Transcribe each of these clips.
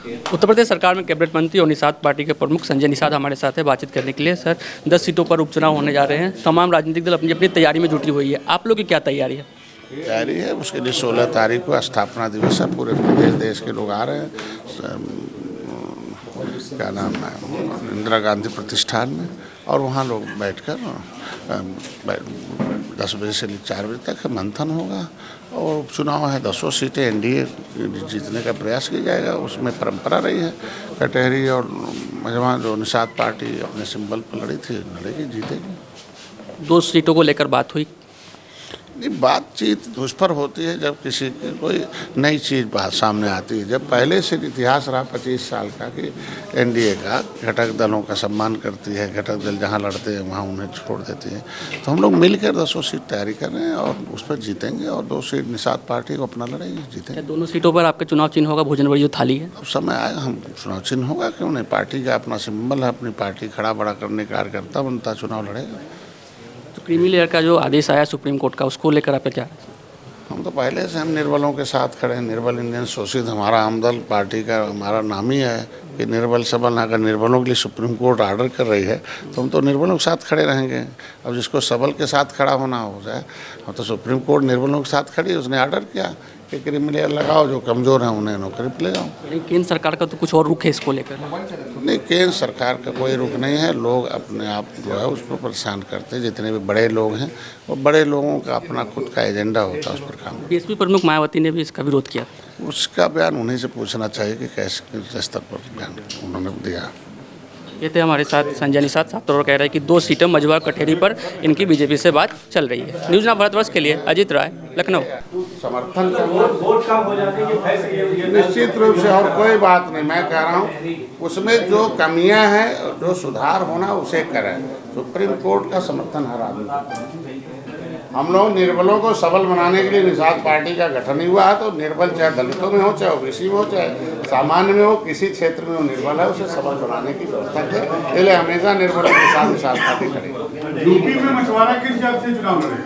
उत्तर प्रदेश सरकार में कैबिनेट मंत्री और निषाद पार्टी के प्रमुख संजय निषाद हमारे साथ है बातचीत करने के लिए। सर, 10 सीटों पर उपचुनाव होने जा रहे हैं, तमाम राजनीतिक दल अपनी अपनी तैयारी में जुटी हुई है, आप लोग की क्या तैयारी है? तैयारी है उसके लिए 16 तारीख को स्थापना दिवस है, पूरे प्रदेश देश के लोग आ रहे हैं। क्या नाम है, इंदिरा गांधी प्रतिष्ठान में, और वहाँ लोग बैठकर 10 बजे से 4 बजे तक मंथन होगा और उपचुनाव है। 10 सीटें एनडीए जीतने का प्रयास किया जाएगा। उसमें परंपरा रही है, कटहरी और मजमा जो निषाद पार्टी अपने सिंबल पर लड़ी थी, लड़ेगी, जीतेगी। 2 सीटों को लेकर बात हुई? नहीं, बातचीत उस पर होती है जब किसी की कोई नई चीज़ बात सामने आती है। जब पहले से इतिहास रहा 25 साल का कि एनडीए का घटक दलों का सम्मान करती है, घटक दल जहां लड़ते हैं वहां उन्हें छोड़ देती है, तो हम लोग मिलकर 10 सीट तैयारी कर रहे हैं और उस पर जीतेंगे और 2 सीट निषाद पार्टी को अपना लड़ेगी, जीतेंगे। दोनों सीटों पर आपका चुनाव चिन्ह होगा भोजन बड़ी जो थाली है? अब समय आएगा, हम चुनाव चिन्ह होगा क्यों नहीं। पार्टी का अपना सिंबल है, अपनी पार्टी खड़ा बड़ा करने कार्यकर्ता बनता चुनाव लड़ेगा। तो क्रीमी लेयर का जो आदेश आया सुप्रीम कोर्ट का, उसको लेकर आप क्या? हम तो पहले से हम निर्बलों के साथ खड़े हैं। निर्बल इंडियन शोषित हमारा आमदल पार्टी का हमारा नाम ही है कि निर्बल सबल। अगर निर्बलों के लिए सुप्रीम कोर्ट आर्डर कर रही है तो हम तो निर्बलों के साथ खड़े रहेंगे। अब जिसको सबल के साथ खड़ा होना हो जाए, हम तो सुप्रीम कोर्ट निर्बलों के साथ खड़ी, उसने आर्डर किया कि क्रीमी लेयर लगाओ, जो कमज़ोर हैं उन्हें नौकरी पर ले जाओ। केंद्र सरकार का तो कुछ और रुख है इसको लेकर? नहीं, केंद्र सरकार का कोई रुख नहीं है। लोग अपने आप जो है उस पर परेशान करते हैं। जितने भी बड़े लोग हैं वो बड़े लोगों का अपना खुद का एजेंडा होता है, उस पर काम। बीएसपी प्रमुख मायावती ने भी इसका विरोध किया। उसका बयान उन्हीं से पूछना चाहिए कि कैसे स्तर पर बयान उन्होंने दिया। ये थे हमारे साथ संजय निषाद साहब, तो कह रहे हैं कि 2 सीटें मझवा कटहरी पर इनकी बीजेपी से बात चल रही है। न्यूज़ नाउ भारतवर्ष के लिए अजीत राय, लखनऊ। समर्थन निश्चित रूप से, और कोई बात नहीं। मैं कह रहा हूँ उसमें जो कमियां हैं, जो सुधार होना उसे करें। सुप्रीम कोर्ट का समर्थन हर आदमी। हम लोग निर्बलों को सबल बनाने के लिए निषाद पार्टी का गठन ही हुआ है। तो निर्बल चाहे दलितों में हो, चाहे ओबीसी में हो, चाहे सामान्य में हो, किसी क्षेत्र में वो निर्बल है, उसे सबल बनाने की व्यवस्था करें। इसलिए हमेशा निर्बलों के साथ निषाद पार्टी खड़ी। यूपी में मछुआरा किस जात से चुनाव लड़ेगा,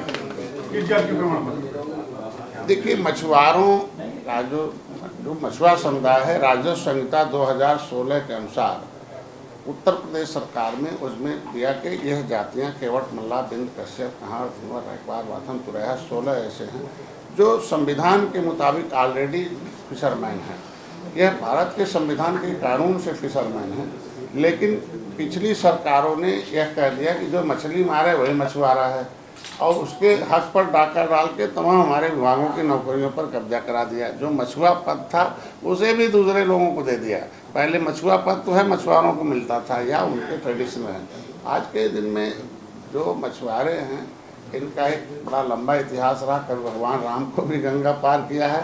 किस जात के प्रमाण पत्र? देखिए, मछुआरों का जो मछुआ समुदाय है, राजस्व संहिता 2016 के अनुसार उत्तर प्रदेश सरकार में उसमें दिया कि यह जातियां केवट, मल्लाह, बिंद, कश्यप, कहार, धुंवर, रैकवार, वाथन, तुरैया 16 ऐसे हैं जो संविधान के मुताबिक ऑलरेडी फिशरमैन हैं। यह भारत के संविधान के कानून से फिशरमैन हैं। लेकिन पिछली सरकारों ने यह कह दिया कि जो मछली मारे वही मछुआरा है, और उसके हक पर डाका डाल के तमाम हमारे विभागों की नौकरियों पर कब्जा करा दिया। जो मछुआ पद था उसे भी दूसरे लोगों को दे दिया। पहले मछुआ पद तो है मछुआरों को मिलता था या उनके ट्रेडिशन है। आज के दिन में जो मछुआरे हैं इनका एक बड़ा लंबा इतिहास रहा। कभी भगवान राम को भी गंगा पार किया है,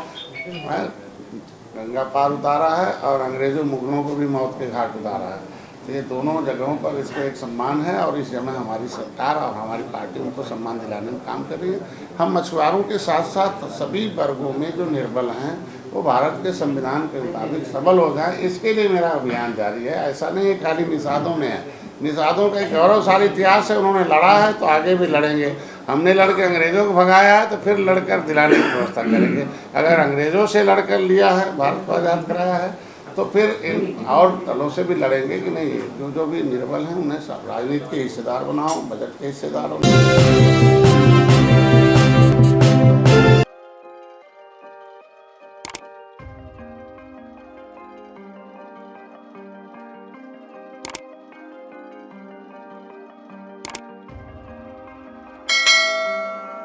गंगा पार उतारा है, और अंग्रेजों मुगलों को भी मौत के घाट उतारा है। तो ये दोनों जगहों पर इसका एक सम्मान है, और इस समय हमारी सरकार और हमारी पार्टी उनको सम्मान दिलाने में काम कर रही है। हम मछुआरों के साथ साथ सभी वर्गों में जो निर्बल हैं वो भारत के संविधान के मुताबिक सबल हो जाए, इसके लिए मेरा अभियान जारी है। ऐसा नहीं है खाली निषादों में है। निषादों का एक गौरवशाली इतिहास है, उन्होंने लड़ा है तो आगे भी लड़ेंगे। हमने लड़के अंग्रेज़ों को भगाया है तो फिर लड़कर दिलाने की व्यवस्था करेंगे। अगर अंग्रेज़ों से लड़कर लिया है, भारत को आज़ाद कराया है, तो फिर इन और दलों से भी लड़ेंगे कि नहीं, जो भी निर्बल हैं उन्हें राजनीति के हिस्सेदार बनाओ, बजट के हिस्सेदार बनाओ।